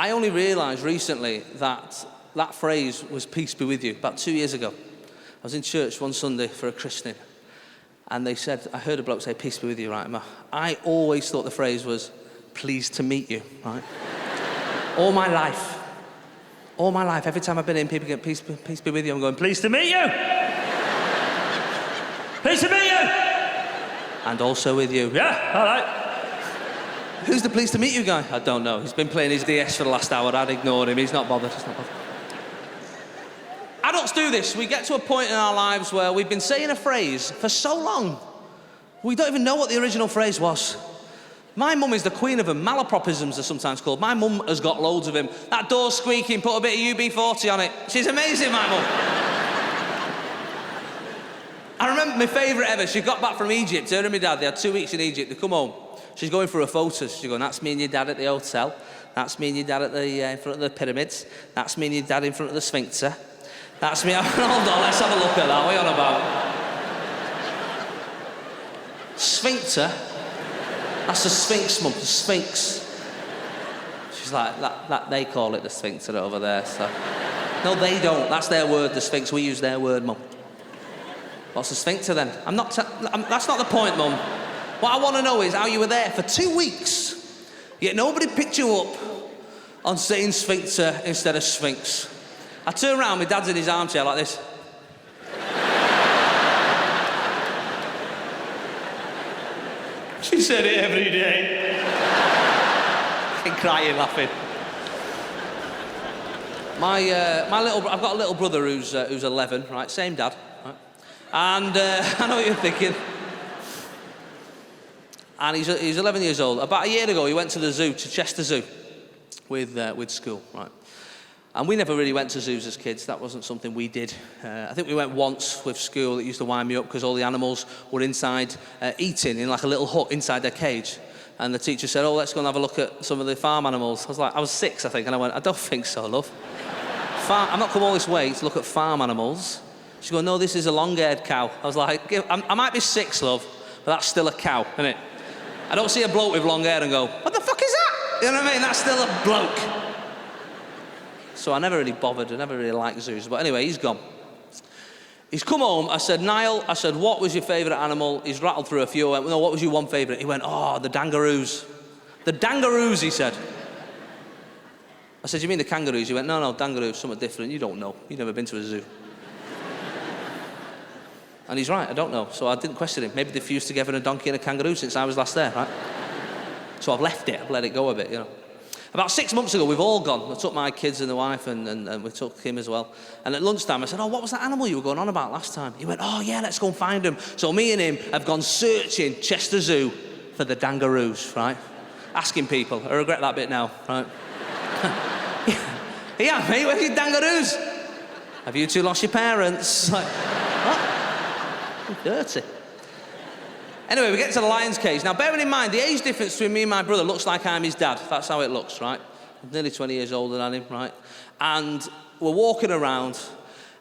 I only realised recently that that phrase was peace be with you, about 2 years ago. I was in church one Sunday for a christening, and they said, I heard a bloke say, peace be with you, right? I always thought the phrase was, pleased to meet you, right? All my life, every time I've been in, people get, peace be with you. I'm going, pleased to meet you! Pleased to meet you! And also with you. Yeah, all right. Who's the pleased to meet you guy? I don't know. He's been playing his DS for the last hour. I'd ignored him. He's not bothered. Adults do this. We get to a point in our lives where we've been saying a phrase for so long, we don't even know what the original phrase was. My mum is the queen of them. Malapropisms are sometimes called. My mum has got loads of them. That door's squeaking, put a bit of UB40 on it. She's amazing, my mum. I remember my favourite ever, she got back from Egypt, her and my dad, they had 2 weeks in Egypt, they come home. She's going through her photos. She's going, that's me and your dad at the hotel. That's me and your dad at the in front of the pyramids. That's me and your dad in front of the Sphincter. That's me. Hold on, let's have a look at that. What are you on about? Sphincter? That's the Sphinx, mum, the Sphinx. She's like, that they call it the Sphincter over there, so. No, they don't. That's their word, the Sphinx. We use their word, mum. What's the Sphincter then? That's not the point, mum. What I want to know is how you were there for 2 weeks, yet nobody picked you up on saying Sphincter instead of Sphinx. I turn around, my dad's in his armchair like this. She said it every day. I'm crying, laughing. I've got a little brother who's 11, right? Same dad, right? And I know what you're thinking. And he's 11 years old. About a year ago, he went to the zoo, to Chester Zoo, with school, right? And we never really went to zoos as kids. That wasn't something we did. I think we went once with school. It used to wind me up because all the animals were inside eating in like a little hut inside their cage. And the teacher said, oh, let's go and have a look at some of the farm animals. I was 6, I think, and I went, I don't think so, love. I'm not come all this way to look at farm animals. She goes, no, this is a long-haired cow. I was like, I might be 6, love, but that's still a cow, isn't it? I don't see a bloke with long hair and go, what the fuck is that? You know what I mean? That's still a bloke. So I never really bothered. I never really liked zoos. But anyway, he's gone. He's come home. I said, Niall, what was your favourite animal? He's rattled through a few. I went, no, what was your one favourite? He went, oh, the dangaroos. The dangaroos, he said. I said, you mean the kangaroos? He went, no, dangaroos, something different. You don't know. You've never been to a zoo. And he's right, I don't know. So I didn't question him. Maybe they've fused together a donkey and a kangaroo since I was last there, right? So I've left it, I've let it go a bit, you know. About 6 months ago, we've all gone. I took my kids and the wife, and we took him as well. And at lunchtime, I said, oh, what was that animal you were going on about last time? He went, oh, yeah, let's go and find him. So me and him have gone searching Chester Zoo for the dangaroos, right? Asking people. I regret that bit now, right? Yeah, mate, where's your dangaroos? Have you two lost your parents? Like, what? Dirty. Anyway, we get to the lion's cage. Now, bearing in mind, the age difference between me and my brother looks like I'm his dad. That's how it looks, right? I'm nearly 20 years older than him, right? And we're walking around,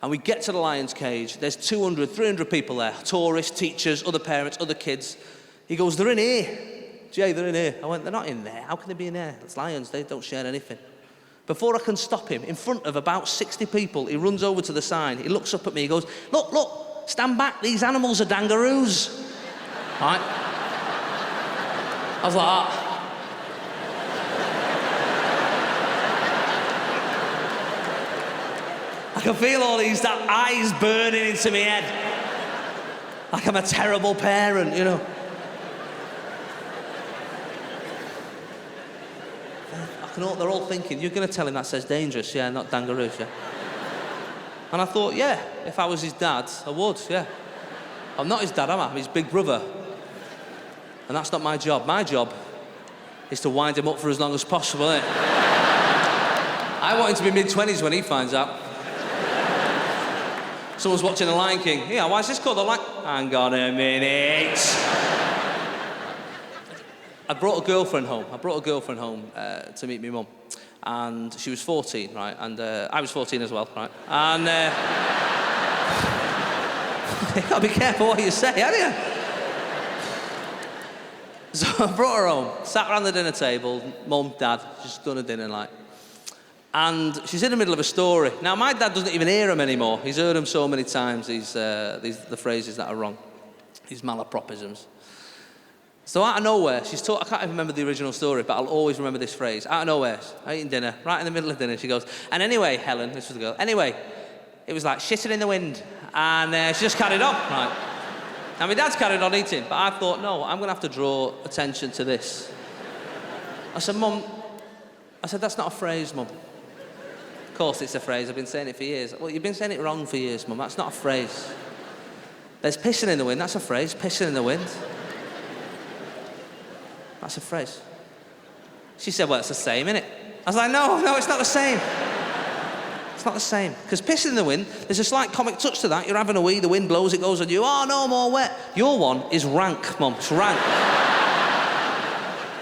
and we get to the lion's cage. There's 200, 300 people there. Tourists, teachers, other parents, other kids. He goes, they're in here. Jay, they're in here. I went, they're not in there. How can they be in there? It's lions. They don't share anything. Before I can stop him, in front of about 60 people, he runs over to the sign. He looks up at me. He goes, look. Stand back, these animals are dangaroos. Right? I was like that. I can feel all these eyes burning into my head. Like I'm a terrible parent, you know. They're all thinking, you're going to tell him that says dangerous, yeah, not dangaroos, yeah. And I thought, yeah, if I was his dad, I would, yeah. I'm not his dad, am I? I'm his big brother. And that's not my job. My job is to wind him up for as long as possible, innit? I want him to be mid-20s when he finds out. Someone's watching The Lion King. Yeah, why is this called The Lion? Hang on a minute. I brought a girlfriend home to meet my mum. And she was 14, right? And I was 14 as well, right? And you gotta be careful what you say, haven't you? So I brought her home, sat around the dinner table, mum, dad, just done a dinner, like. And she's in the middle of a story. Now, my dad doesn't even hear them anymore. He's heard them so many times, the phrases that are wrong, these malapropisms. So out of nowhere, she's I can't even remember the original story, but I'll always remember this phrase. Out of nowhere, I'm eating dinner, right in the middle of dinner, she goes, and anyway, Helen, this was the girl, anyway, it was like shitting in the wind. And she just carried on, right? Now, my dad's carried on eating, but I thought, no, I'm going to have to draw attention to this. I said, Mum, that's not a phrase, Mum. Of course it's a phrase, I've been saying it for years. Well, you've been saying it wrong for years, Mum, that's not a phrase. There's pissing in the wind, that's a phrase, pissing in the wind. That's a phrase. She said, well, it's the same, innit? I was like, no, it's not the same. It's not the same. Because pissing in the wind, there's a slight comic touch to that. You're having a wee, the wind blows, it goes on you. Oh, no, more wet. Your one is rank, Mum. It's rank.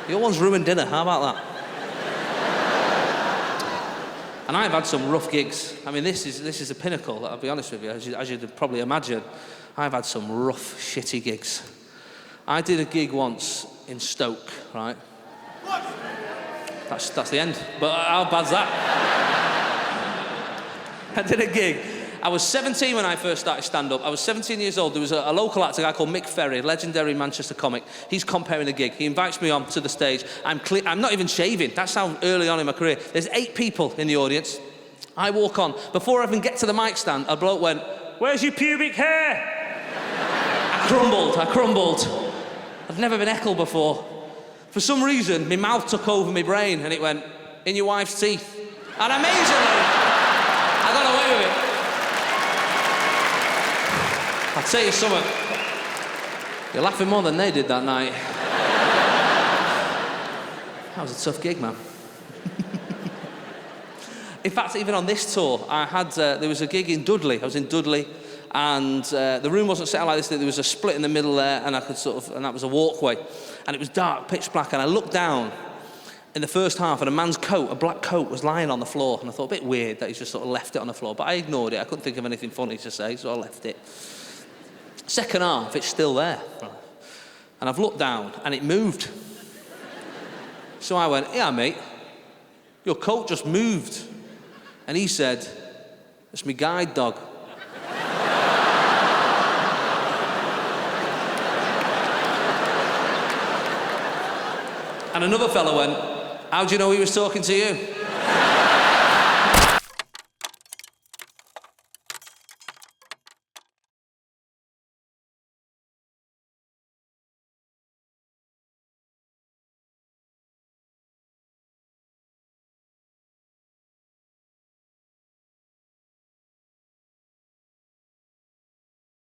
Your one's ruined dinner. How about that? And I've had some rough gigs. I mean, this is a pinnacle, I'll be honest with you. As you'd probably imagine, I've had some rough, shitty gigs. I did a gig once in Stoke, right? That's the end. But how bad's that? I did a gig. I was 17 when I first started stand-up. I was 17 years old. There was a local actor, a guy called Mick Ferry, a legendary Manchester comic. He's comparing a gig. He invites me on to the stage. I'm not even shaving. That's how early on in my career. There's 8 people in the audience. I walk on. Before I even get to the mic stand, a bloke went, "Where's your pubic hair?" I crumbled. I'd never been heckled before. For some reason, my mouth took over my brain and it went, "In your wife's teeth." And amazingly, I got away with it. I'll tell you something. You're laughing more than they did that night. That was a tough gig, man. In fact, even on this tour, there was a gig in Dudley. I was in Dudley, and the room wasn't set out like this. There was a split in the middle there, and and that was a walkway. And it was dark, pitch black, and I looked down in the first half, and a man's coat, a black coat, was lying on the floor. And I thought, a bit weird that he's just sort of left it on the floor. But I ignored it. I couldn't think of anything funny to say, so I left it. Second half, it's still there. And I've looked down, and it moved. So I went, "Yeah, mate, your coat just moved." And he said, "It's my guide dog." And another fella went, "How do you know he was talking to you?"